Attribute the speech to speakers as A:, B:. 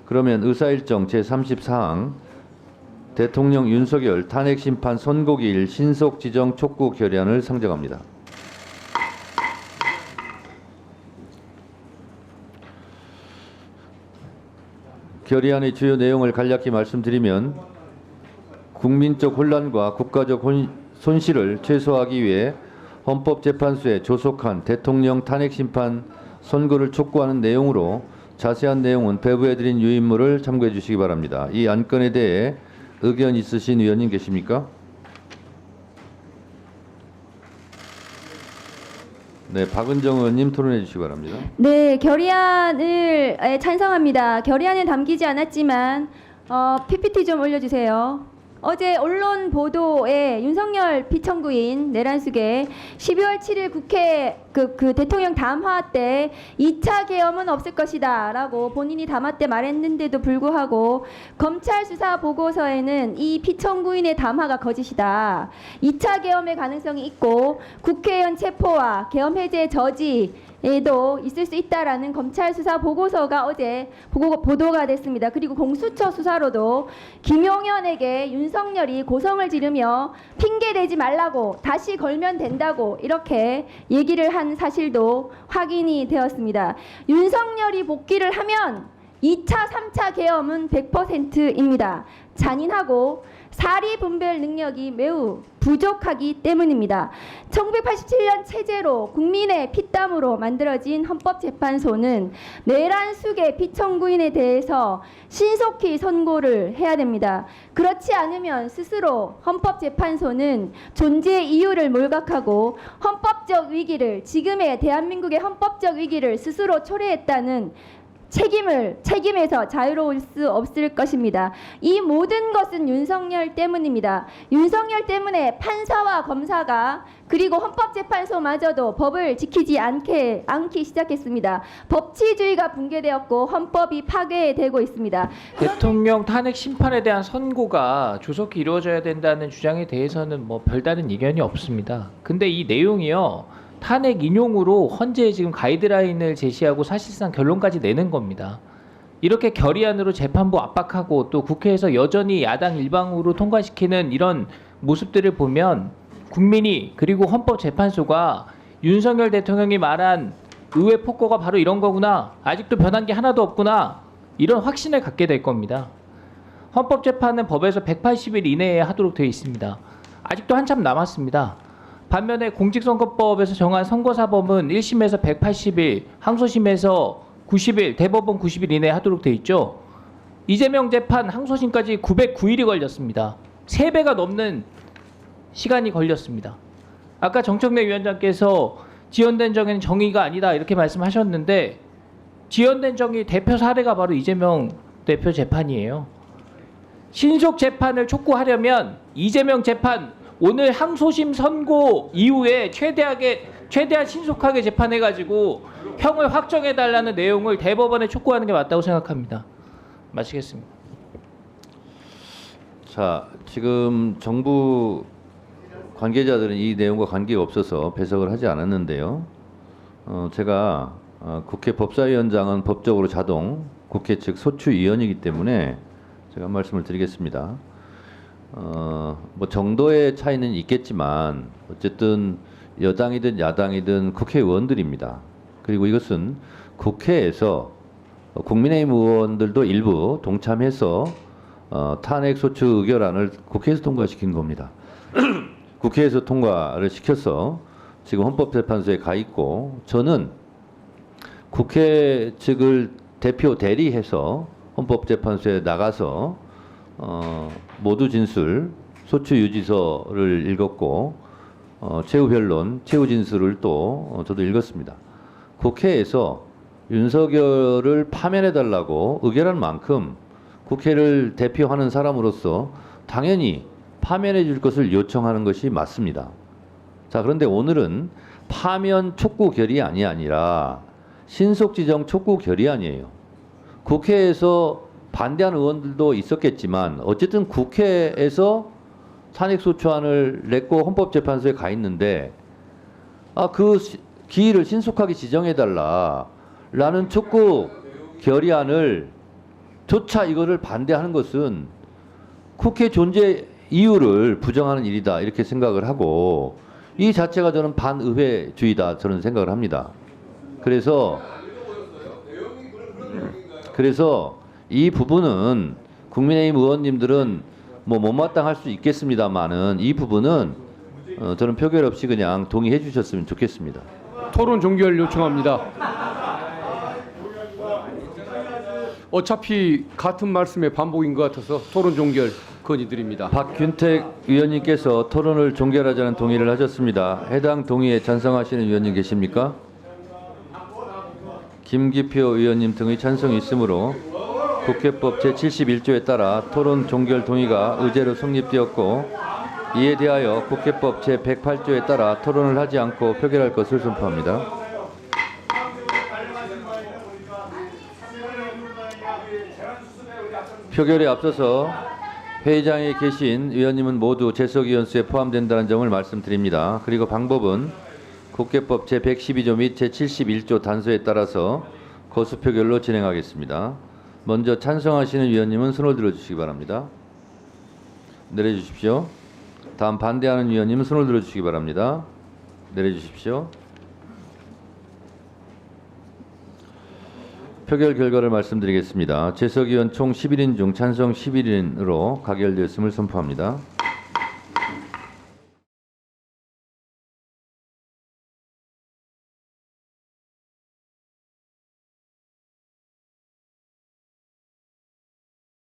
A: 그러면 의사일정 제34항 대통령 윤석열 탄핵심판 선고기일 신속 지정 촉구 결의안을 상정합니다. 결의안의 주요 내용을 간략히 말씀드리면 국민적 혼란과 국가적 손실을 최소화하기 위해 헌법재판소에 조속한 대통령 탄핵심판 선고를 촉구하는 내용으로 자세한 내용은 배부해드린 유인물을 참고해 주시기 바랍니다. 이 안건에 대해 의견 있으신 위원님 계십니까? 네, 박은정 의원님 토론해 주시기 바랍니다.
B: 네, 결의안을 찬성합니다. 결의안에 담기지 않았지만 PPT 좀 올려주세요. 어제 언론 보도에 윤석열 피청구인 내란숙의 12월 7일 국회 그 대통령 담화 때 2차 계엄은 없을 것이다 라고 본인이 담화 때 말했는데도 불구하고 검찰 수사 보고서에는 이 피청구인의 담화가 거짓이다. 2차 계엄의 가능성이 있고 국회의원 체포와 계엄 해제 저지에도 있을 수 있다라는 검찰 수사 보고서가 어제 보도가 됐습니다. 그리고 공수처 수사로도 김용현에게 윤석열이 고성을 지르며 핑계대지 말라고 다시 걸면 된다고 이렇게 얘기를 한 사실도 확인이 되었습니다. 윤석열이 복귀를 하면 2차, 3차 계엄은 100%입니다. 잔인하고 사리 분별 능력이 매우 부족하기 때문입니다. 1987년 체제로 국민의 피땀으로 만들어진 헌법재판소는 내란숙의 피청구인에 대해서 신속히 선고를 해야 됩니다. 그렇지 않으면 스스로 헌법재판소는 존재의 이유를 몰각하고 헌법적 위기를 지금의 대한민국의 헌법적 위기를 스스로 초래했다는 책임에서 자유로울 수 없을 것입니다. 이 모든 것은 윤석열 때문입니다. 윤석열 때문에 판사와 검사가 그리고 헌법재판소마저도 법을 지키지 않기 시작했습니다. 법치주의가 붕괴되었고 헌법이 파괴되고 있습니다.
C: 대통령 탄핵 심판에 대한 선고가 조속히 이루어져야 된다는 주장에 대해서는 뭐 별다른 이견이 없습니다. 근데 이 내용이요. 탄핵 인용으로 헌재에 지금 가이드라인을 제시하고 사실상 결론까지 내는 겁니다. 이렇게 결의안으로 재판부 압박하고 또 국회에서 여전히 야당 일방으로 통과시키는 이런 모습들을 보면 국민이 그리고 헌법재판소가 윤석열 대통령이 말한 의회 폭거가 바로 이런 거구나. 아직도 변한 게 하나도 없구나. 이런 확신을 갖게 될 겁니다. 헌법재판은 법에서 180일 이내에 하도록 되어 있습니다. 아직도 한참 남았습니다. 반면에 공직선거법에서 정한 선거사법은 1심에서 180일, 항소심에서 90일, 대법원 90일 이내에 하도록 돼 있죠. 이재명 재판 항소심까지 909일이 걸렸습니다. 3배가 넘는 시간이 걸렸습니다. 아까 정청래 위원장께서 지연된 정의는 정의가 아니다 이렇게 말씀하셨는데 지연된 정의 대표 사례가 바로 이재명 대표 재판이에요. 신속 재판을 촉구하려면 이재명 재판 오늘 항소심 선고 이후에 최대한 신속하게 재판해가지고 형을 확정해달라는 내용을 대법원에 촉구하는 게 맞다고 생각합니다. 마치겠습니다.
A: 자, 지금 정부 관계자들은 이 내용과 관계가 없어서 배석을 하지 않았는데요. 제가 국회 법사위원장은 법적으로 자동 국회 측 소추위원이기 때문에 제가 말씀을 드리겠습니다. 뭐 정도의 차이는 있겠지만 어쨌든 여당이든 야당이든 국회의원들입니다. 그리고 이것은 국회에서 국민의힘 의원들도 일부 동참해서 탄핵소추 의결안을 국회에서 통과시킨 겁니다. 국회에서 통과를 시켜서 지금 헌법재판소에 가 있고 저는 국회 측을 대리해서 헌법재판소에 나가서 모두 진술, 소추 유지서를 읽었고 최후 변론, 최후 진술을 또 저도 읽었습니다. 국회에서 윤석열을 파면해달라고 의결한 만큼 국회를 대표하는 사람으로서 당연히 파면해 줄 것을 요청하는 것이 맞습니다. 자, 그런데 오늘은 파면 촉구 결의안이 아니라 신속지정 촉구 결의안이에요. 국회에서 반대하는 의원들도 있었겠지만 어쨌든 국회에서 탄핵소추안을 냈고 헌법재판소에 가 있는데 그 기일을 신속하게 지정해달라라는 촉구 결의안을 조차 이거를 반대하는 것은 국회 존재 이유를 부정하는 일이다 이렇게 생각을 하고 이 자체가 저는 반의회주의다 저는 생각을 합니다. 그래서 이 부분은 국민의힘 의원님들은 뭐 못마땅할 수 있겠습니다만은 이 부분은 저는 표결 없이 그냥 동의해 주셨으면 좋겠습니다.
D: 토론 종결 요청합니다. 어차피 같은 말씀의 반복인 것 같아서 토론 종결 건의드립니다.
A: 박균택 위원님께서 토론을 종결하자는 동의를 하셨습니다. 해당 동의에 찬성하시는 위원님 계십니까? 김기표 의원님 등의 찬성이 있으므로 국회법 제71조에 따라 토론 종결 동의가 의제로 성립되었고 이에 대하여 국회법 제108조에 따라 토론을 하지 않고 표결할 것을 선포합니다. 표결에 앞서서 회의장에 계신 위원님은 모두 재석위원 수에 포함된다는 점을 말씀드립니다. 그리고 방법은 국회법 제112조 및 제71조 단서에 따라서 거수표결로 진행하겠습니다. 먼저 찬성하시는 위원님은 손을 들어주시기 바랍니다. 내려주십시오. 다음 반대하는 위원님은 손을 들어주시기 바랍니다. 내려주십시오. 표결 결과를 말씀드리겠습니다. 재석 의원 총 11인 중 찬성 11인으로 가결되었음을 선포합니다.